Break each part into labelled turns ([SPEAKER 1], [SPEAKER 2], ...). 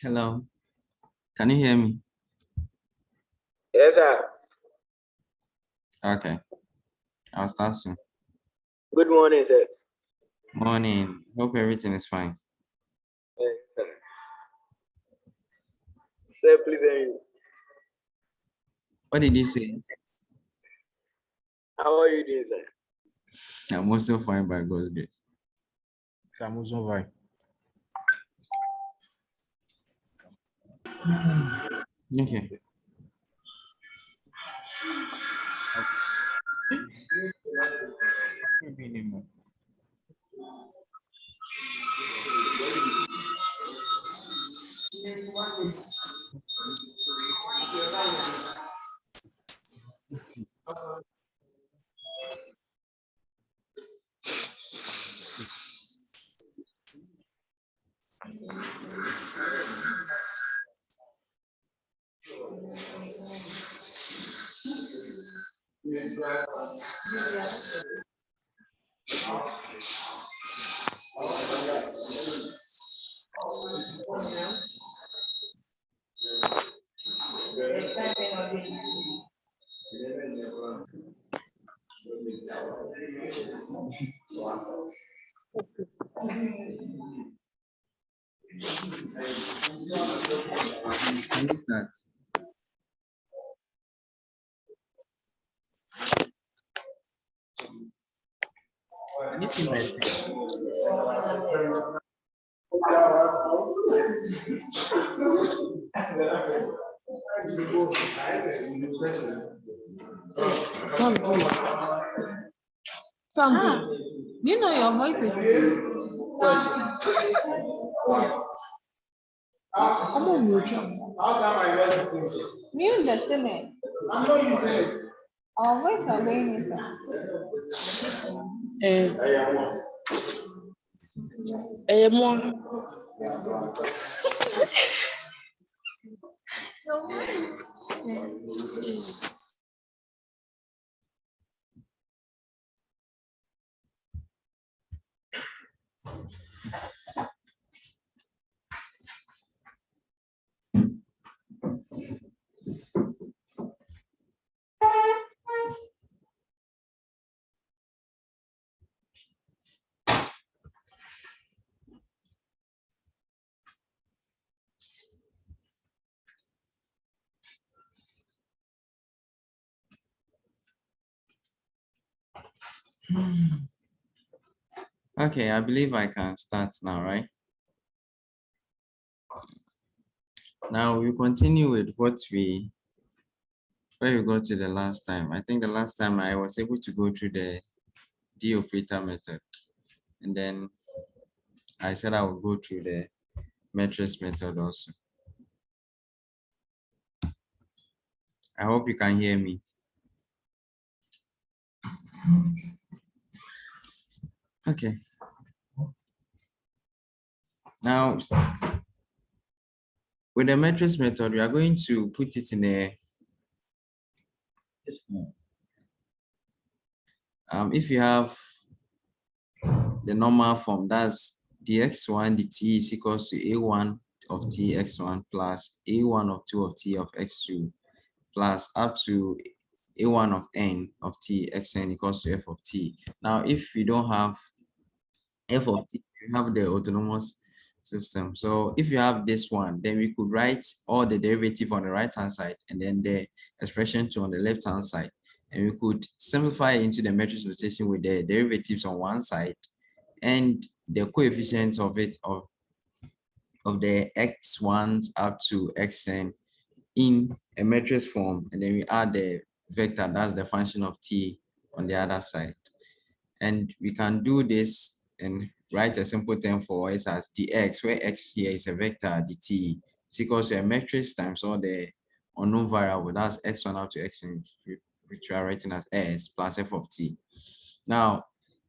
[SPEAKER 1] Hello. Can you hear me?
[SPEAKER 2] Yes, sir.
[SPEAKER 1] Okay. I'll start soon.
[SPEAKER 2] Good morning, sir.
[SPEAKER 1] Morning. Hope everything is fine.
[SPEAKER 2] Yes, sir. Sir, please hear you.
[SPEAKER 1] What did you say?
[SPEAKER 2] How are you doing, sir?
[SPEAKER 1] I'm also fine by God's grace.
[SPEAKER 3] I'm also fine.
[SPEAKER 1] Okay. Can you start? Can you see my screen?
[SPEAKER 4] Something. You know your voice is. Come on, Mucho. Mute the thing. I'm not using it. Our voice are going inside.
[SPEAKER 5] Moi.
[SPEAKER 1] Okay, I believe I can start now, right? Now we continue with where we got to the last time. I think the last time I was able to go through the D operator method, and then I said I would go through the matrix method also. I hope you can hear me. Okay. Now, with the matrix method, we are going to put it in this form. If you have the normal form, that's dx1 dt is equals to a1 of t x1 plus a1 of 2 of t of x2 plus up to a1 of n of t xn equals to f of t. Now, if you don't have f of t, you have the autonomous system. So if you have this one, then we could write all the derivative on the right hand side and then the expression 2 on the left hand side. And we could simplify it into the matrix notation with the derivatives on one side and the coefficients of it of the x1 up to xn in a matrix form, and then we add the vector, that's the function of t on the other side. And we can do this and write a simple term for it as dx, where x here is a vector, dt is equals to a matrix times all the unknown variable, that's x1 up to xn, which we are writing as s plus f of t. Now,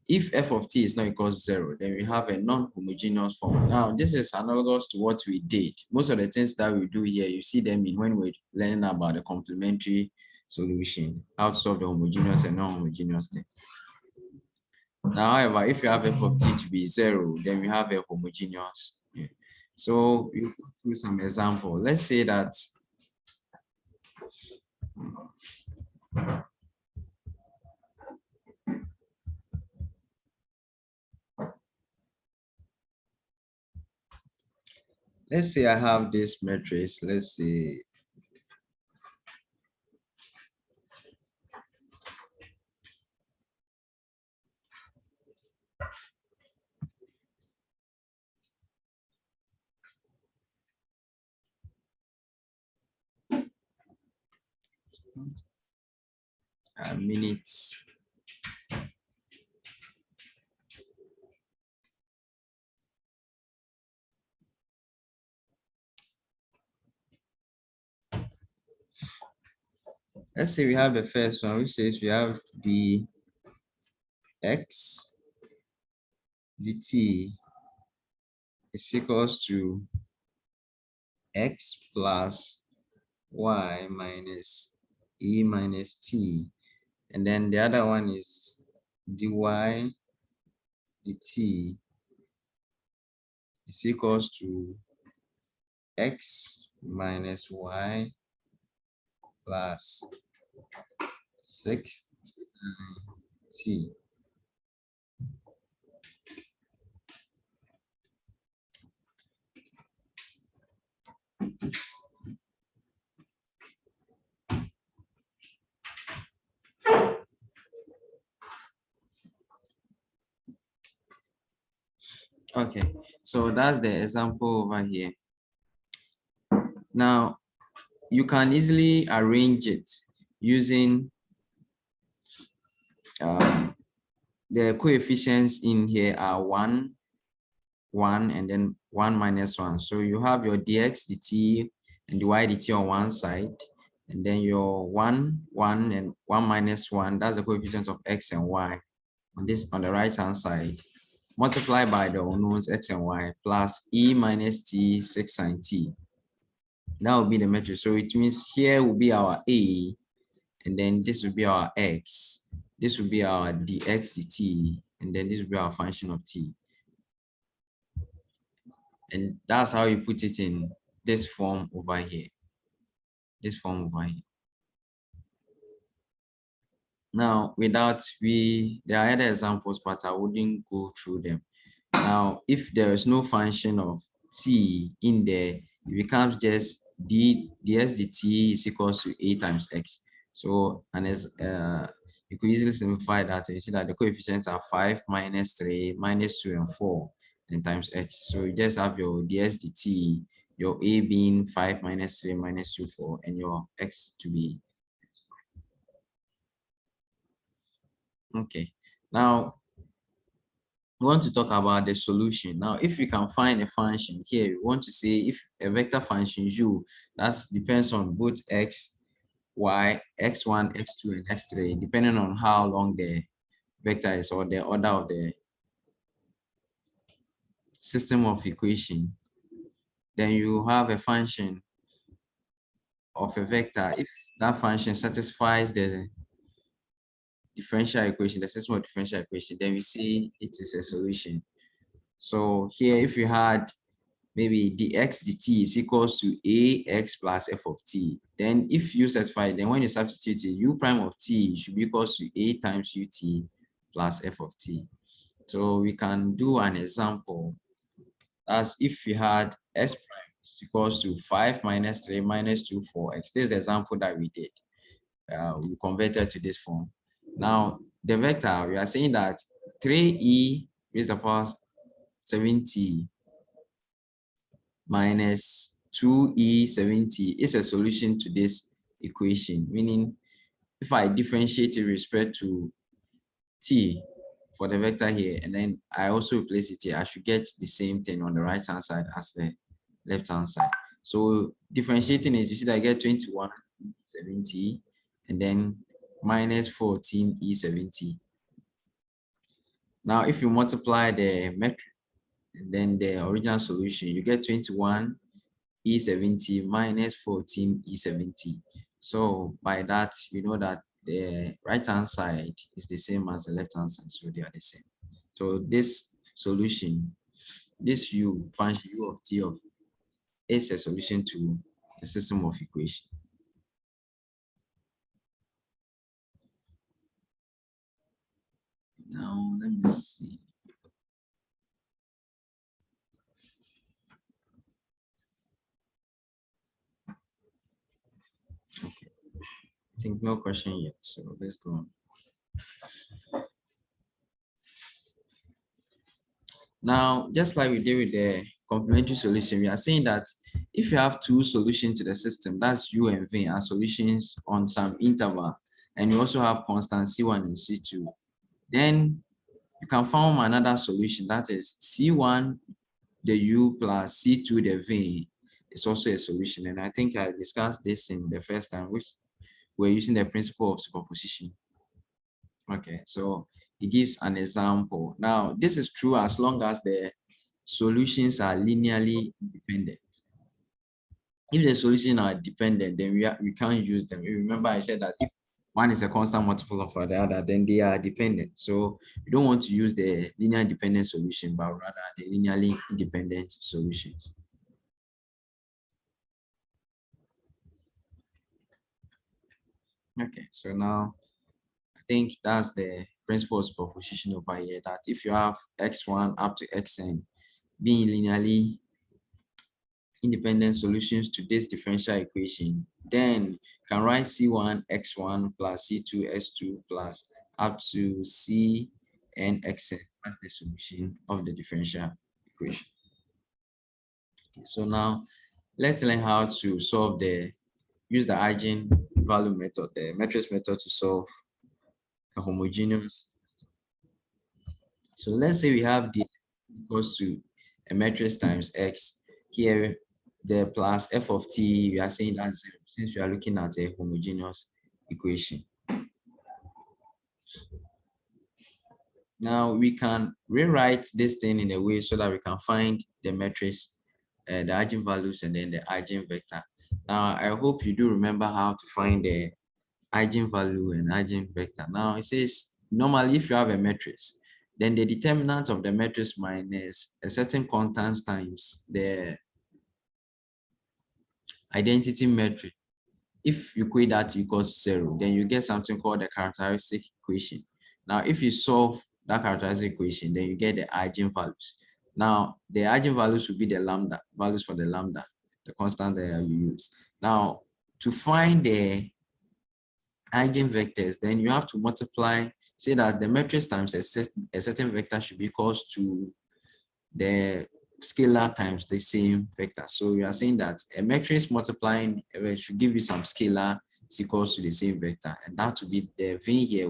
[SPEAKER 1] if f of t is not equal to 0, then we have a non-homogeneous form. Now, this is analogous to what we did. Most of the things that we do here, you see them in when we're learning about the complementary solution, how to solve the homogeneous and non-homogeneous thing. Now, however, if you have f of t to be 0, then we have a homogeneous. Yeah. So we go through some example. Let's say that I have this matrix. Let's say minutes. Let's say we have the first one, which says we have the x dt is equals to x plus y minus e minus t. And then the other one is dy dt is equals to x minus y plus 6 t. Okay, so that's the example over here. Now, you can easily arrange it using the coefficients in here are 1, 1, and then 1 minus 1. So you have your dx dt and dy dt on one side, and then your 1, 1, and 1 minus 1, that's the coefficients of x and y on the right hand side, multiplied by the unknowns x and y plus e minus t 6 sine t. That will be the metric. So it means here will be our a, and then this will be our x, this will be our dx dt, and then this will be our function of t. And that's how you put it in this form over here. This form over here. Now, there are other examples, but I wouldn't go through them. Now, if there is no function of t in there, it becomes just ds dt is equals to a times x. So, and as you could easily simplify that, and you see that the coefficients are 5, minus 3, minus 2, and 4, and times x. So you just have your ds dt, your a being 5, minus 3, minus 2, 4, and your x to be. Okay. Now, we want to talk about the solution. Now, if you can find a function here, we want to say if a vector function u that depends on both x, y, x1, x2, and x3, depending on how long the vector is or the order of the system of equation, then you have a function of a vector. If that function satisfies the differential equation, the system of differential equation, then we see it is a solution. So here, if you had maybe dx dt is equals to ax plus f of t, then if you satisfy, then when you substitute it, u prime of t should be equals to a times ut plus f of t. So we can do an example as if we had s prime is equals to 5 minus 3 minus 2 4x. This is the example that we did. We converted to this form. Now, the vector, we are saying that 3e raised to the power 7t minus 2e 7t is a solution to this equation, meaning if I differentiate it with respect to t for the vector here, and then I also replace it here, I should get the same thing on the right hand side as the left hand side. So differentiating it, you see that I get 21 e70 and then minus 14 e70. Now, if you multiply the metric and then the original solution, you get 21 e70 minus 14 e70. So by that, we know that the right hand side is the same as the left hand side, so they are the same. So this solution, this u function u of t of is a solution to a system of equation. Now, let me see. Okay, I think no question yet, so let's go on. Now, just like we did with the complementary solution, we are saying that if you have two solutions to the system, that's U and V, are solutions on some interval, and you also have constant C1 and C2, then you can form another solution, that is C1 the U plus C2 the V is also a solution. And I think I discussed this in the first time, which we're using the principle of superposition. Okay, so it gives an example. Now, this is true as long as the solutions are linearly independent. If the solutions are dependent, then we can't use them. You remember I said that if one is a constant multiple of the other, then they are dependent. So we don't want to use the linear dependent solution, but rather the linearly independent solutions. Okay, so now I think that's the principle of superposition over here, that if you have x1 up to xn being linearly independent solutions to this differential equation, then you can write C1 x1 plus C2 x2 plus up to C and xn as the solution of the differential equation. Okay, so now let's learn how to use the eigenvalue method, the matrix method, to solve a homogeneous system. So let's say we have d equals to a matrix times x. Here, the plus f of t, we are saying that's 0, since we are looking at a homogeneous equation. Now we can rewrite this thing in a way so that we can find the matrix, the eigenvalues, and then the eigenvector. Now I hope you do remember how to find the eigenvalue and eigenvector. Now it says normally if you have a matrix, then the determinant of the matrix minus a certain constant times the identity matrix. If you equate that equals 0, then you get something called the characteristic equation. Now, if you solve that characteristic equation, then you get the eigenvalues. Now, the eigenvalues will be the lambda, values for the lambda, the constant that you use. Now, to find the eigenvectors, then you have to multiply, say that the matrix times a certain vector should be equals to the scalar times the same vector. So we are saying that a matrix multiplying should give you some scalar is equals to the same vector, and that will be the V here.